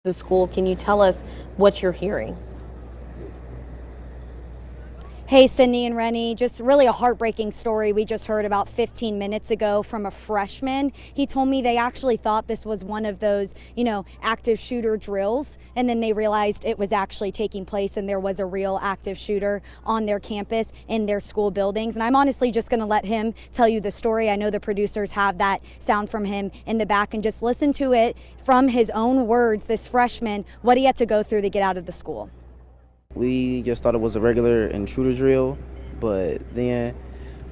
The school. Can you tell us what you're hearing? Hey, Sydney and Rennie, just really a heartbreaking story we just heard about 15 minutes ago from a freshman. He told me they actually thought this was one of those, active shooter drills, and then they realized it was actually taking place and there was a real active shooter on their campus in their school buildings. And I'm honestly just going to let him tell you the story. I know the producers have that sound from him in the back, and just listen to it from his own words, this freshman, what he had to go through to get out of the school. We just thought it was a regular intruder drill, but then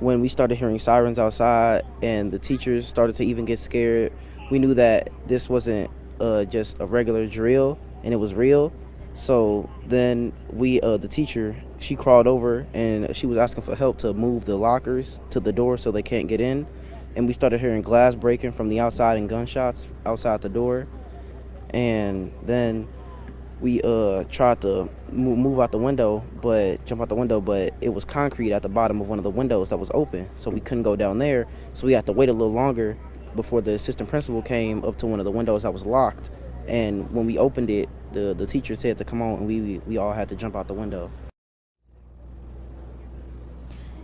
when we started hearing sirens outside and the teachers started to even get scared, we knew that this wasn't just a regular drill and it was real. So then the teacher, she crawled over and she was asking for help to move the lockers to the door so they can't get in. And we started hearing glass breaking from the outside and gunshots outside the door. And then we tried to move out the window, jump out the window, but it was concrete at the bottom of one of the windows that was open, so we couldn't go down there. So we had to wait a little longer before the assistant principal came up to one of the windows that was locked. And when we opened it, the teacher said to come on, and we all had to jump out the window.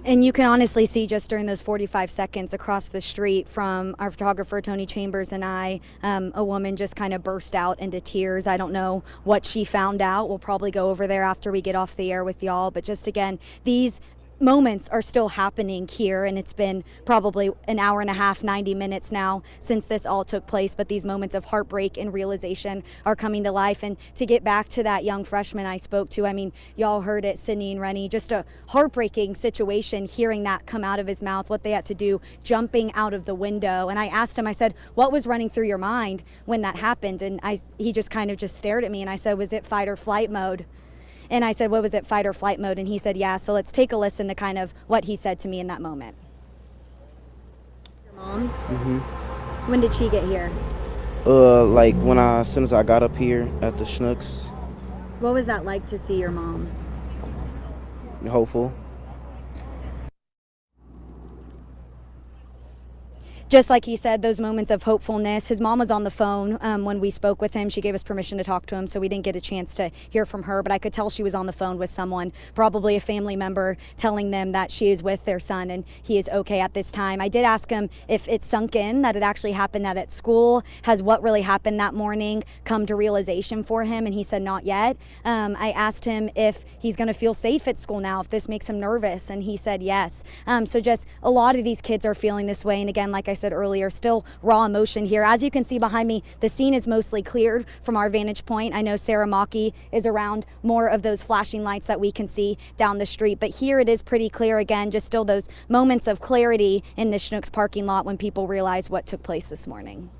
And you can honestly see just during those 45 seconds across the street from our photographer, Tony Chambers, and I, a woman just kind of burst out into tears. I don't know what she found out. We'll probably go over there after we get off the air with y'all. But just again, these moments are still happening here, and it's been probably an hour and a half, 90 minutes now since this all took place, but these moments of heartbreak and realization are coming to life. And to get back to that young freshman I spoke to, I mean, y'all heard it, Sydney and Rennie, just a heartbreaking situation, hearing that come out of his mouth, what they had to do, jumping out of the window. And I asked him, I said, what was running through your mind when that happened? And he just kind of just stared at me, and I said, was it fight or flight mode? And I said, what was it, fight or flight mode? And he said, yeah. So let's take a listen to kind of what he said to me in that moment. Your mom? When did she get here? Like as soon as I got up here at the Schnucks. What was that like to see your mom? Hopeful. Just like he said, those moments of hopefulness. His mom was on the phone when we spoke with him. She gave us permission to talk to him, so we didn't get a chance to hear from her, but I could tell she was on the phone with someone, probably a family member, telling them that she is with their son and he is okay at this time. I did ask him if it sunk in that it actually happened at school. Has what really happened that morning come to realization for him? And he said not yet. I asked him if he's going to feel safe at school now, if this makes him nervous, and he said yes. So just a lot of these kids are feeling this way, and again, like I said earlier, still raw emotion here. As you can see behind me, the scene is mostly cleared from our vantage point. I know Sarah Maki is around more of those flashing lights that we can see down the street, but here it is pretty clear again, just still those moments of clarity in the Schnucks parking lot when people realize what took place this morning.